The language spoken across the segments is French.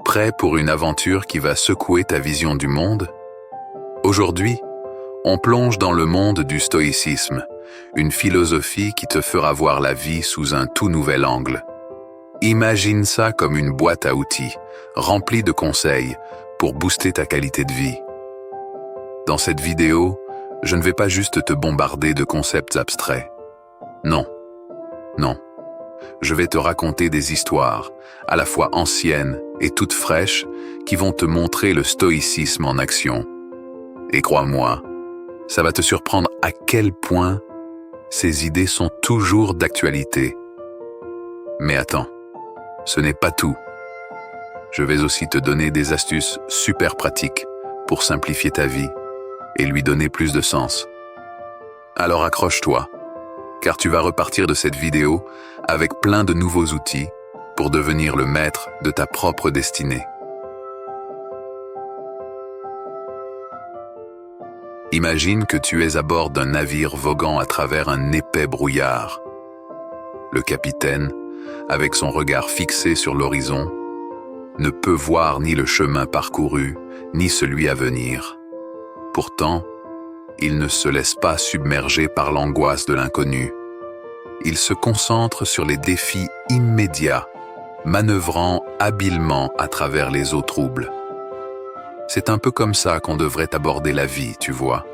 Prêt pour une aventure qui va secouer ta vision du monde? Aujourd'hui, on plonge dans le monde du stoïcisme, une philosophie qui te fera voir la vie sous un tout nouvel angle. Imagine ça comme une boîte à outils, remplie de conseils pour booster ta qualité de vie. Dans cette vidéo, je ne vais pas juste te bombarder de concepts abstraits. Non. Je vais te raconter des histoires, à la fois anciennes et toutes fraîches, qui vont te montrer le stoïcisme en action. Et crois-moi, ça va te surprendre à quel point ces idées sont toujours d'actualité. Mais attends, ce n'est pas tout. Je vais aussi te donner des astuces super pratiques pour simplifier ta vie et lui donner plus de sens. Alors accroche-toi, car tu vas repartir de cette vidéo avec plein de nouveaux outils pour devenir le maître de ta propre destinée. Imagine que tu es à bord d'un navire voguant à travers un épais brouillard. Le capitaine, avec son regard fixé sur l'horizon, ne peut voir ni le chemin parcouru, ni celui à venir. Pourtant, il ne se laisse pas submerger par l'angoisse de l'inconnu. Il se concentre sur les défis immédiats, manœuvrant habilement à travers les eaux troubles. C'est un peu comme ça qu'on devrait aborder la vie, tu vois.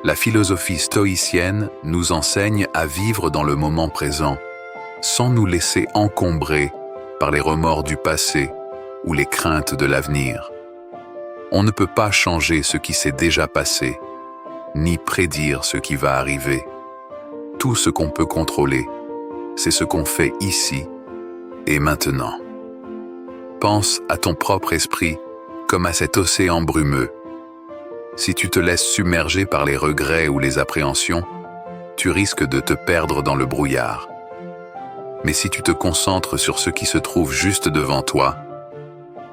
La philosophie stoïcienne nous enseigne à vivre dans le moment présent, sans nous laisser encombrer par les remords du passé ou les craintes de l'avenir. On ne peut pas changer ce qui s'est déjà passé, ni prédire ce qui va arriver. Tout ce qu'on peut contrôler, c'est ce qu'on fait ici et maintenant. Pense à ton propre esprit comme à cet océan brumeux. Si tu te laisses submerger par les regrets ou les appréhensions, tu risques de te perdre dans le brouillard. Mais si tu te concentres sur ce qui se trouve juste devant toi,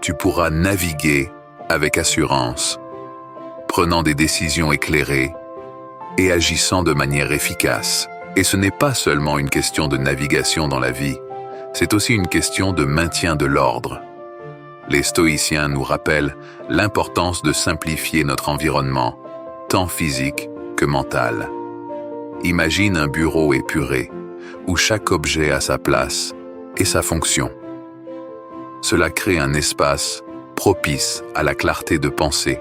tu pourras naviguer avec assurance, prenant des décisions éclairées et agissant de manière efficace. Et ce n'est pas seulement une question de navigation dans la vie, c'est aussi une question de maintien de l'ordre. Les stoïciens nous rappellent l'importance de simplifier notre environnement, tant physique que mental. Imagine un bureau épuré, où chaque objet a sa place et sa fonction. Cela crée un espace propice à la clarté de pensée,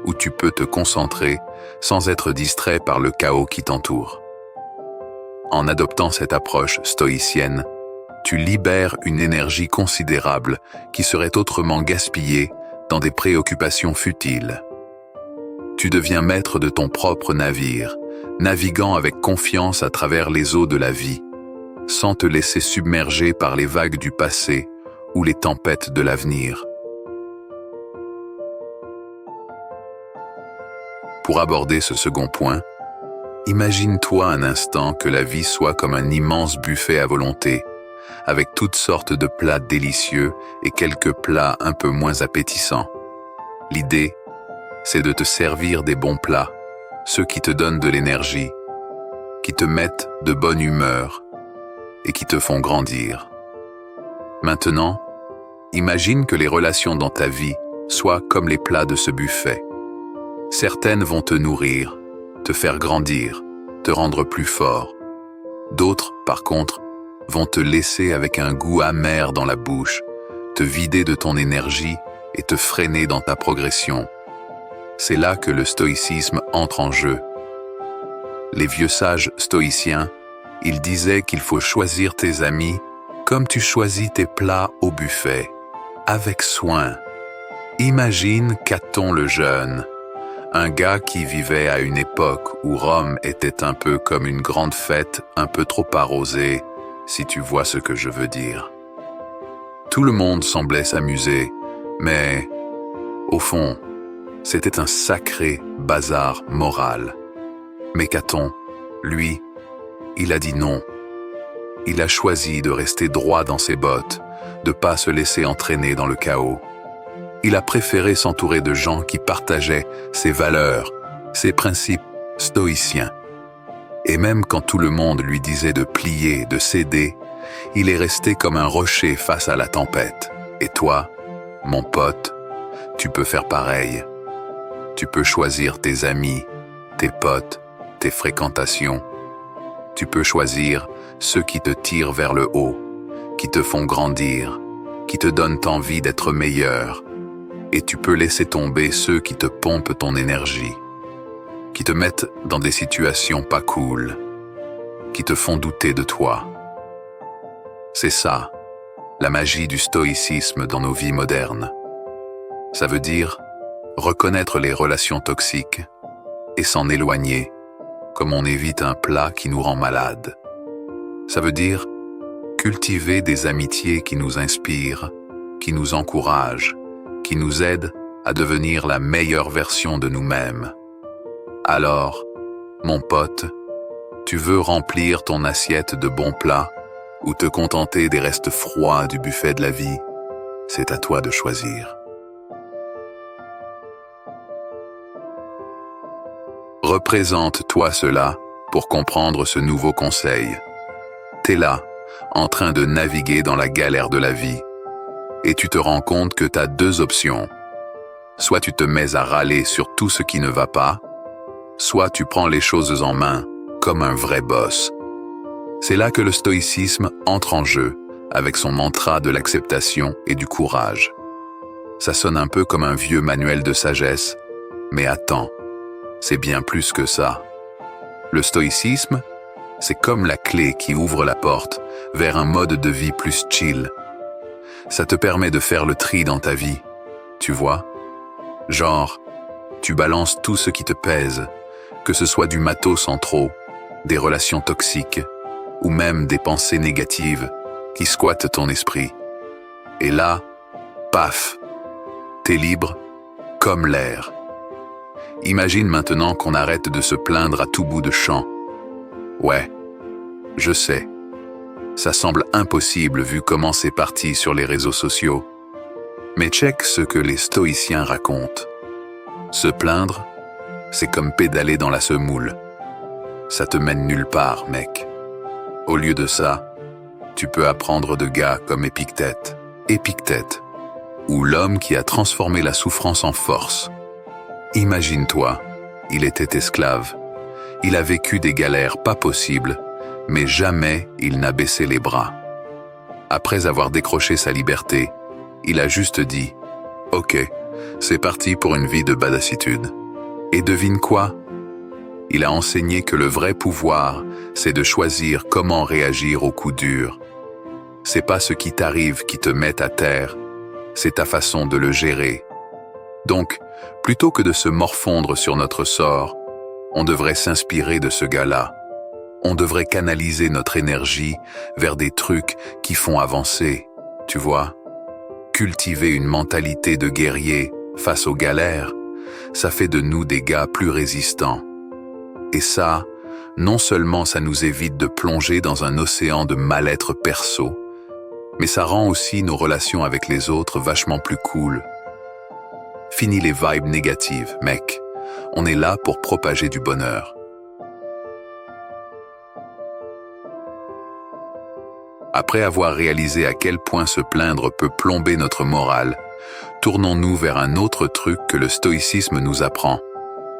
où tu peux te concentrer sans être distrait par le chaos qui t'entoure. En adoptant cette approche stoïcienne, tu libères une énergie considérable qui serait autrement gaspillée dans des préoccupations futiles. Tu deviens maître de ton propre navire, naviguant avec confiance à travers les eaux de la vie, sans te laisser submerger par les vagues du passé ou les tempêtes de l'avenir. Pour aborder ce second point, imagine-toi un instant que la vie soit comme un immense buffet à volonté, avec toutes sortes de plats délicieux et quelques plats un peu moins appétissants. L'idée, c'est de te servir des bons plats, ceux qui te donnent de l'énergie, qui te mettent de bonne humeur et qui te font grandir. Maintenant, imagine que les relations dans ta vie soient comme les plats de ce buffet. Certaines vont te nourrir, te faire grandir, te rendre plus fort. D'autres, par contre, vont te laisser avec un goût amer dans la bouche, te vider de ton énergie et te freiner dans ta progression. C'est là que le stoïcisme entre en jeu. Les vieux sages stoïciens, ils disaient qu'il faut choisir tes amis comme tu choisis tes plats au buffet, avec soin. Imagine Caton le Jeune, un gars qui vivait à une époque où Rome était un peu comme une grande fête un peu trop arrosée, si tu vois ce que je veux dire. Tout le monde semblait s'amuser, mais, au fond, c'était un sacré bazar moral. Mais Caton, lui, il a dit non. Il a choisi de rester droit dans ses bottes, de pas se laisser entraîner dans le chaos. Il a préféré s'entourer de gens qui partageaient ses valeurs, ses principes stoïciens. Et même quand tout le monde lui disait de plier, de céder, il est resté comme un rocher face à la tempête. Et toi, Mon pote, tu peux faire pareil. Tu peux choisir tes amis, tes potes, tes fréquentations. Tu peux choisir ceux qui te tirent vers le haut, qui te font grandir, qui te donnent envie d'être meilleur. Et tu peux laisser tomber ceux qui te pompent ton énergie, qui te mettent dans des situations pas cool, qui te font douter de toi. C'est ça, la magie du stoïcisme dans nos vies modernes. Ça veut dire reconnaître les relations toxiques et s'en éloigner, comme on évite un plat qui nous rend malade. Ça veut dire cultiver des amitiés qui nous inspirent, qui nous encouragent, qui nous aident à devenir la meilleure version de nous-mêmes. Alors, mon pote, tu veux remplir ton assiette de bons plats ou te contenter des restes froids du buffet de la vie? C'est à toi de choisir. Représente-toi cela pour comprendre ce nouveau conseil. T'es là, en train de naviguer dans la galère de la vie, et tu te rends compte que t'as deux options. Soit tu te mets à râler sur tout ce qui ne va pas, soit tu prends les choses en main comme un vrai boss. C'est là que le stoïcisme entre en jeu, avec son mantra de l'acceptation et du courage. Ça sonne un peu comme un vieux manuel de sagesse, mais attends, c'est bien plus que ça. Le stoïcisme, c'est comme la clé qui ouvre la porte vers un mode de vie plus chill. Ça te permet de faire le tri dans ta vie, tu vois? Genre, tu balances tout ce qui te pèse, que ce soit du matos en trop, des relations toxiques, ou même des pensées négatives qui squattent ton esprit. Et là, paf, t'es libre comme l'air. Imagine maintenant qu'on arrête de se plaindre à tout bout de champ. Ouais, je sais, ça semble impossible vu comment c'est parti sur les réseaux sociaux. Mais check ce que les stoïciens racontent. Se plaindre, c'est comme pédaler dans la semoule. Ça te mène nulle part, mec. Au lieu de ça, tu peux apprendre de gars comme Épictète, ou l'homme qui a transformé la souffrance en force. Imagine-toi, il était esclave. Il a vécu des galères pas possibles, mais jamais il n'a baissé les bras. Après avoir décroché sa liberté, il a juste dit « Ok, c'est parti pour une vie de badassitude. » Et devine quoi? Il a enseigné que le vrai pouvoir, c'est de choisir comment réagir aux coups durs. C'est pas ce qui t'arrive qui te met à terre, c'est ta façon de le gérer. Donc, plutôt que de se morfondre sur notre sort, on devrait s'inspirer de ce gars-là. On devrait canaliser notre énergie vers des trucs qui font avancer, tu vois. Cultiver une mentalité de guerrier face aux galères, ça fait de nous des gars plus résistants. Et ça, non seulement ça nous évite de plonger dans un océan de mal-être perso, mais ça rend aussi nos relations avec les autres vachement plus cool. Fini les vibes négatives, mec. On est là pour propager du bonheur. Après avoir réalisé à quel point se plaindre peut plomber notre morale, tournons-nous vers un autre truc que le stoïcisme nous apprend.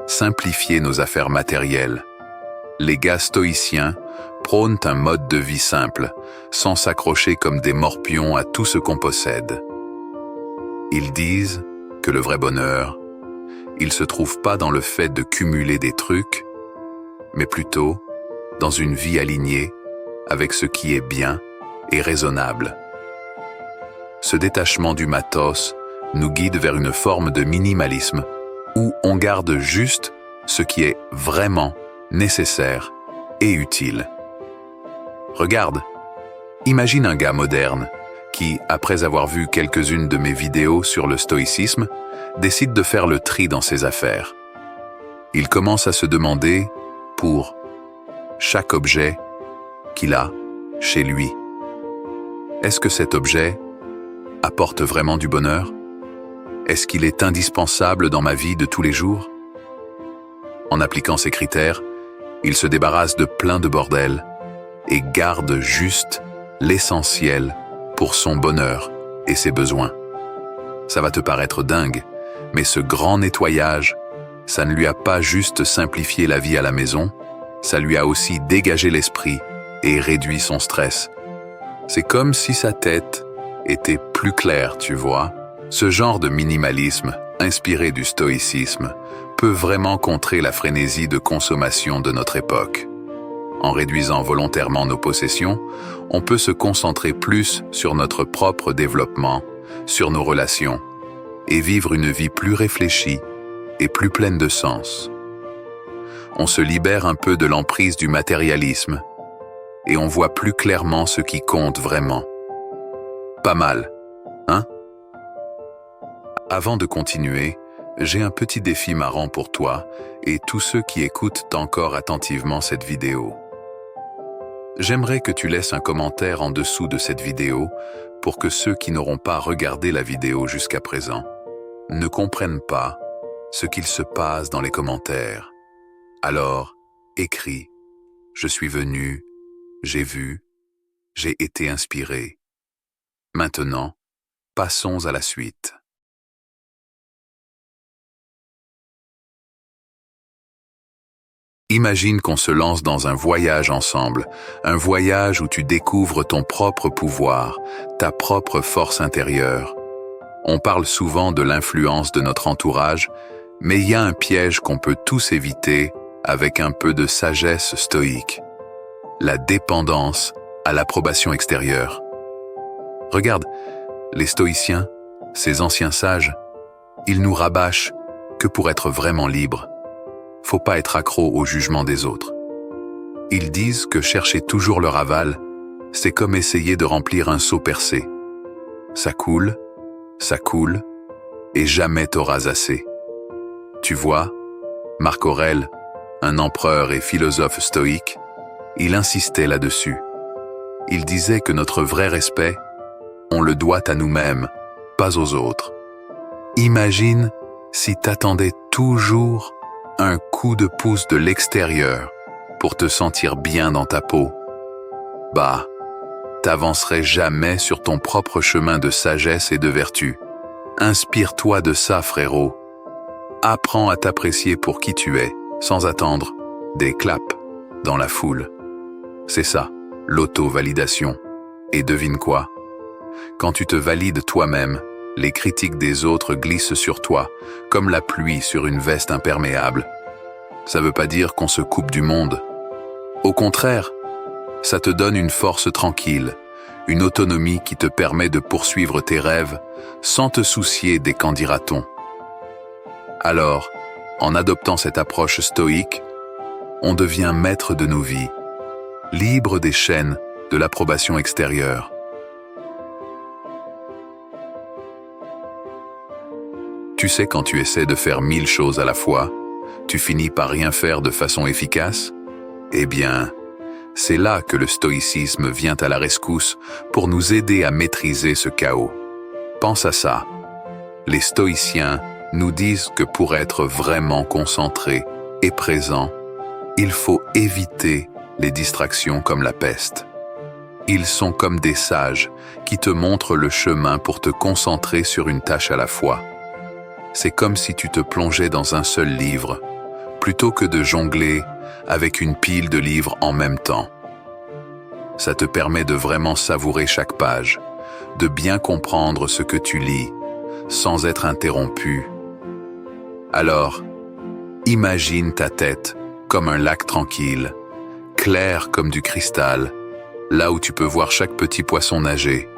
Simplifier nos affaires matérielles. Les gars stoïciens prônent un mode de vie simple, sans s'accrocher comme des morpions à tout ce qu'on possède. Ils disent que le vrai bonheur, il se trouve pas dans le fait de cumuler des trucs, mais plutôt dans une vie alignée avec ce qui est bien et raisonnable. Ce détachement du matos nous guide vers une forme de minimalisme où on garde juste ce qui est vraiment nécessaire et utile. Regarde, imagine un gars moderne qui, après avoir vu quelques-unes de mes vidéos sur le stoïcisme, décide de faire le tri dans ses affaires. Il commence à se demander pour chaque objet qu'il a chez lui. Est-ce que cet objet apporte vraiment du bonheur? Est-ce qu'il est indispensable dans ma vie de tous les jours? En appliquant ces critères, il se débarrasse de plein de bordel et garde juste l'essentiel pour son bonheur et ses besoins. Ça va te paraître dingue, mais ce grand nettoyage, ça ne lui a pas juste simplifié la vie à la maison, ça lui a aussi dégagé l'esprit et réduit son stress. C'est comme si sa tête était plus claire, tu vois. Ce genre de minimalisme, inspiré du stoïcisme, peut vraiment contrer la frénésie de consommation de notre époque. En réduisant volontairement nos possessions, on peut se concentrer plus sur notre propre développement, sur nos relations, et vivre une vie plus réfléchie et plus pleine de sens. On se libère un peu de l'emprise du matérialisme, et on voit plus clairement ce qui compte vraiment. Pas mal, hein? Avant de continuer, j'ai un petit défi marrant pour toi et tous ceux qui écoutent encore attentivement cette vidéo. J'aimerais que tu laisses un commentaire en dessous de cette vidéo pour que ceux qui n'auront pas regardé la vidéo jusqu'à présent ne comprennent pas ce qu'il se passe dans les commentaires. Alors, écris « Je suis venu, j'ai vu, j'ai été inspiré ». Maintenant, passons à la suite. Imagine qu'on se lance dans un voyage ensemble, un voyage où tu découvres ton propre pouvoir, ta propre force intérieure. On parle souvent de l'influence de notre entourage, mais il y a un piège qu'on peut tous éviter avec un peu de sagesse stoïque. La dépendance à l'approbation extérieure. Regarde, les stoïciens, ces anciens sages, ils nous rabâchent que pour être vraiment libre, faut pas être accro au jugement des autres. Ils disent que chercher toujours leur aval, c'est comme essayer de remplir un seau percé. Ça coule, et jamais t'auras assez. Tu vois, Marc Aurèle, un empereur et philosophe stoïque, il insistait là-dessus. Il disait que notre vrai respect, on le doit à nous-mêmes, pas aux autres. Imagine si t'attendais toujours un coup de pouce de l'extérieur pour te sentir bien dans ta peau. Bah, t'avancerais jamais sur ton propre chemin de sagesse et de vertu. Inspire-toi de ça, frérot. Apprends à t'apprécier pour qui tu es, sans attendre des claps dans la foule. C'est ça, l'auto-validation. Et devine quoi? Quand tu te valides toi-même, les critiques des autres glissent sur toi, comme la pluie sur une veste imperméable. Ça veut pas dire qu'on se coupe du monde. Au contraire, ça te donne une force tranquille, une autonomie qui te permet de poursuivre tes rêves sans te soucier des qu'en dira-t-on. Alors, en adoptant cette approche stoïque, on devient maître de nos vies, libre des chaînes de l'approbation extérieure. Tu sais, quand tu essaies de faire 1000 choses à la fois, tu finis par rien faire de façon efficace? Eh bien, c'est là que le stoïcisme vient à la rescousse pour nous aider à maîtriser ce chaos. Pense à ça. Les stoïciens nous disent que pour être vraiment concentré et présent, il faut éviter les distractions comme la peste. Ils sont comme des sages qui te montrent le chemin pour te concentrer sur une tâche à la fois. C'est comme si tu te plongeais dans un seul livre, plutôt que de jongler avec une pile de livres en même temps. Ça te permet de vraiment savourer chaque page, de bien comprendre ce que tu lis, sans être interrompu. Alors, imagine ta tête comme un lac tranquille, clair comme du cristal, là où tu peux voir chaque petit poisson nager.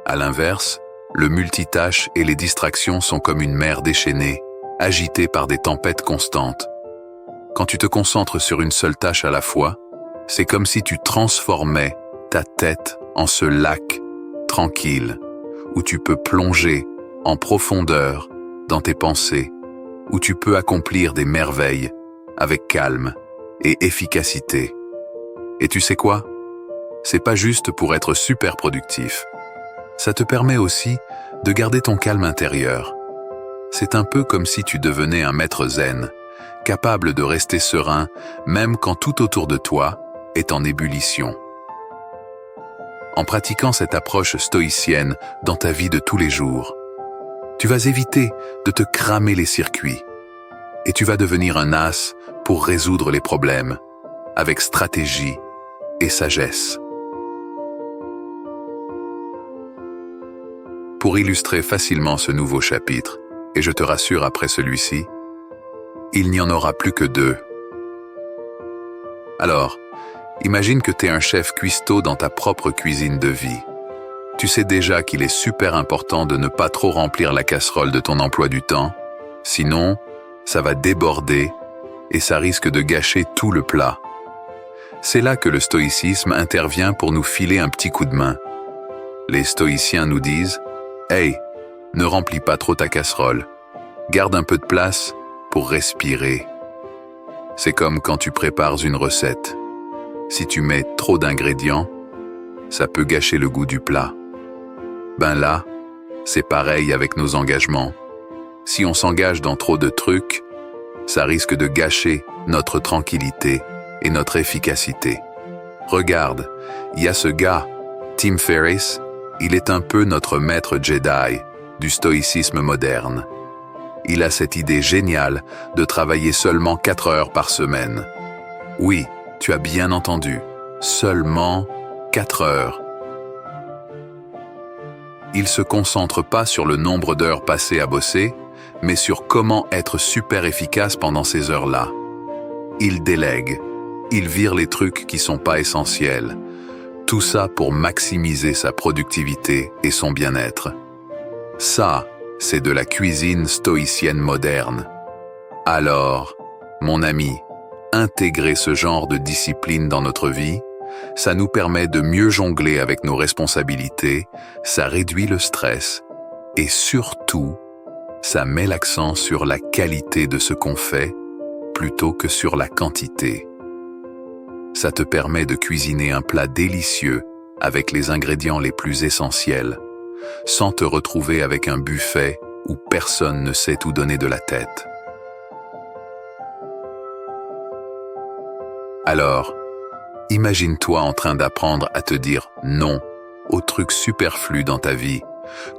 À l'inverse, le multitâche et les distractions sont comme une mer déchaînée, agitée par des tempêtes constantes. Quand tu te concentres sur une seule tâche à la fois, c'est comme si tu transformais ta tête en ce lac tranquille, où tu peux plonger en profondeur dans tes pensées, où tu peux accomplir des merveilles avec calme et efficacité. Et tu sais quoi? C'est pas juste pour être super productif. Ça te permet aussi de garder ton calme intérieur. C'est un peu comme si tu devenais un maître zen, capable de rester serein même quand tout autour de toi est en ébullition. En pratiquant cette approche stoïcienne dans ta vie de tous les jours, Tu vas éviter de te cramer les circuits. Et tu vas devenir un as pour résoudre les problèmes, avec stratégie et sagesse. Pour illustrer facilement ce nouveau chapitre, et je te rassure après celui-ci, il n'y en aura plus que 2. Alors, imagine que tu es un chef cuistot dans ta propre cuisine de vie. Tu sais déjà qu'il est super important de ne pas trop remplir la casserole de ton emploi du temps, sinon, ça va déborder et ça risque de gâcher tout le plat. C'est là que le stoïcisme intervient pour nous filer un petit coup de main. Les stoïciens nous disent « Hey, ne remplis pas trop ta casserole, garde un peu de place pour respirer. » C'est comme quand tu prépares une recette. Si tu mets trop d'ingrédients, ça peut gâcher le goût du plat. Ben là, c'est pareil avec nos engagements. Si on s'engage dans trop de trucs, ça risque de gâcher notre tranquillité et notre efficacité. Regarde, il y a ce gars, Tim Ferriss, il est un peu notre maître Jedi du stoïcisme moderne. Il a cette idée géniale de travailler seulement 4 heures par semaine. Oui, tu as bien entendu, seulement 4 heures. Il se concentre pas sur le nombre d'heures passées à bosser, mais sur comment être super efficace pendant ces heures-là. Il délègue, il vire les trucs qui sont pas essentiels. Tout ça pour maximiser sa productivité et son bien-être. Ça, c'est de la cuisine stoïcienne moderne. Alors, mon ami, intégrer ce genre de discipline dans notre vie, ça nous permet de mieux jongler avec nos responsabilités, ça réduit le stress et surtout, ça met l'accent sur la qualité de ce qu'on fait plutôt que sur la quantité. Ça te permet de cuisiner un plat délicieux avec les ingrédients les plus essentiels, sans te retrouver avec un buffet où personne ne sait où donner de la tête. Alors, imagine-toi en train d'apprendre à te dire non aux trucs superflus dans ta vie,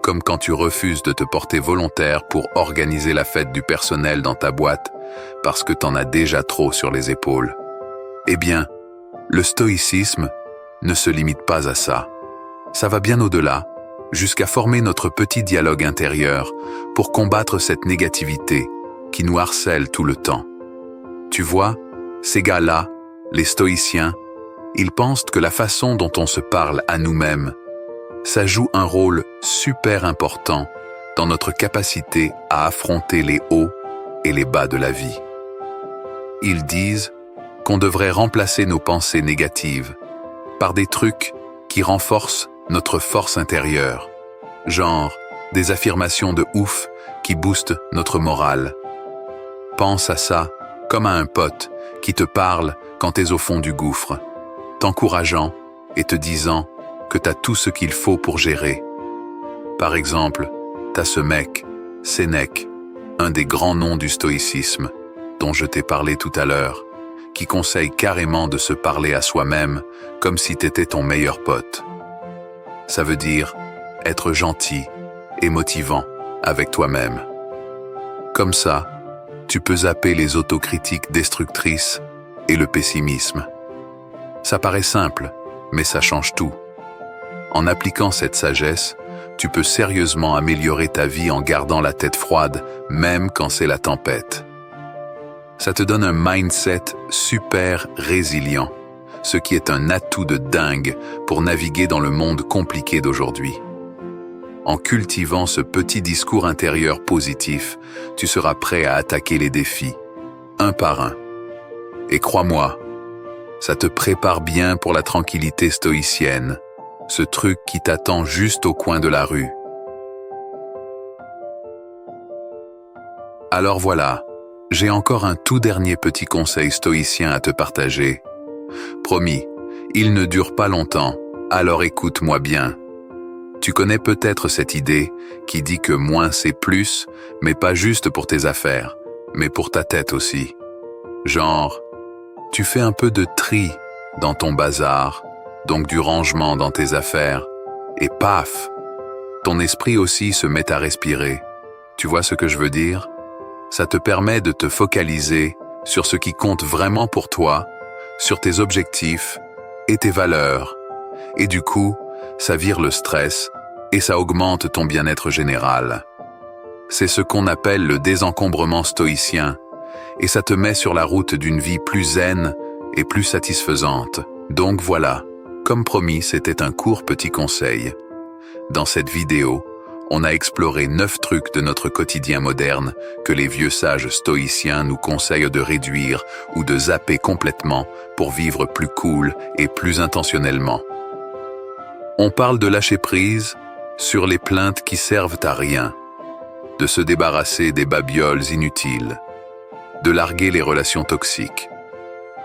comme quand tu refuses de te porter volontaire pour organiser la fête du personnel dans ta boîte parce que t'en as déjà trop sur les épaules. Eh bien, le stoïcisme ne se limite pas à ça. Ça va bien au-delà, jusqu'à former notre petit dialogue intérieur pour combattre cette négativité qui nous harcèle tout le temps. Tu vois, ces gars-là, les stoïciens, ils pensent que la façon dont on se parle à nous-mêmes, ça joue un rôle super important dans notre capacité à affronter les hauts et les bas de la vie. Ils disent qu'on devrait remplacer nos pensées négatives par des trucs qui renforcent notre force intérieure, genre des affirmations de ouf qui boostent notre morale. Pense à ça comme à un pote qui te parle quand t'es au fond du gouffre, t'encourageant et te disant que t'as tout ce qu'il faut pour gérer. Par exemple, t'as ce mec, Sénèque, un des grands noms du stoïcisme, dont je t'ai parlé tout à l'heure, qui conseille carrément de se parler à soi-même comme si t'étais ton meilleur pote. Ça veut dire être gentil et motivant avec toi-même. Comme ça, tu peux zapper les autocritiques destructrices et le pessimisme. Ça paraît simple, mais ça change tout. En appliquant cette sagesse, tu peux sérieusement améliorer ta vie en gardant la tête froide, même quand c'est la tempête. Ça te donne un mindset super résilient, ce qui est un atout de dingue pour naviguer dans le monde compliqué d'aujourd'hui. En cultivant ce petit discours intérieur positif, tu seras prêt à attaquer les défis, un par un. Et crois-moi, ça te prépare bien pour la tranquillité stoïcienne, ce truc qui t'attend juste au coin de la rue. Alors voilà, j'ai encore un tout dernier petit conseil stoïcien à te partager. Promis, il ne dure pas longtemps, alors écoute-moi bien. Tu connais peut-être cette idée qui dit que moins c'est plus, mais pas juste pour tes affaires, mais pour ta tête aussi. Genre, tu fais un peu de tri dans ton bazar, donc du rangement dans tes affaires, et paf, ton esprit aussi se met à respirer. Tu vois ce que je veux dire? Ça te permet de te focaliser sur ce qui compte vraiment pour toi, sur tes objectifs et tes valeurs. Et du coup, ça vire le stress et ça augmente ton bien-être général. C'est ce qu'on appelle le désencombrement stoïcien, et ça te met sur la route d'une vie plus zen et plus satisfaisante. Donc voilà, comme promis, c'était un court petit conseil. Dans cette vidéo, on a exploré 9 trucs de notre quotidien moderne que les vieux sages stoïciens nous conseillent de réduire ou de zapper complètement pour vivre plus cool et plus intentionnellement. On parle de lâcher prise sur les plaintes qui servent à rien, de se débarrasser des babioles inutiles, de larguer les relations toxiques,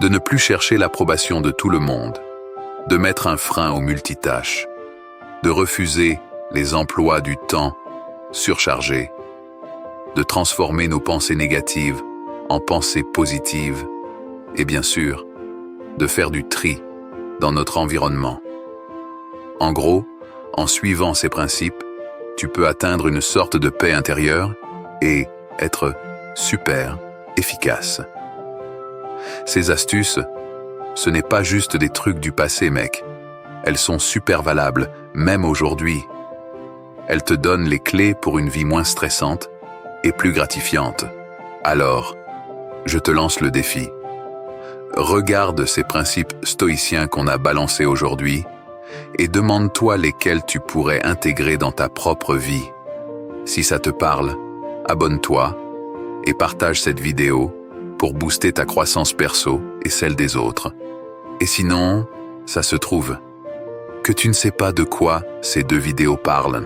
de ne plus chercher l'approbation de tout le monde, de mettre un frein aux multitâches, de refuser les emplois du temps surchargés, de transformer nos pensées négatives en pensées positives et bien sûr, de faire du tri dans notre environnement. En gros, en suivant ces principes, tu peux atteindre une sorte de paix intérieure et être super efficace. Ces astuces, ce n'est pas juste des trucs du passé, mec. Elles sont super valables, même aujourd'hui. Elles te donnent les clés pour une vie moins stressante et plus gratifiante. Alors, je te lance le défi. Regarde ces principes stoïciens qu'on a balancés aujourd'hui et demande-toi lesquels tu pourrais intégrer dans ta propre vie. Si ça te parle, abonne-toi et partage cette vidéo pour booster ta croissance perso et celle des autres. Et sinon, ça se trouve que tu ne sais pas de quoi ces 2 vidéos parlent.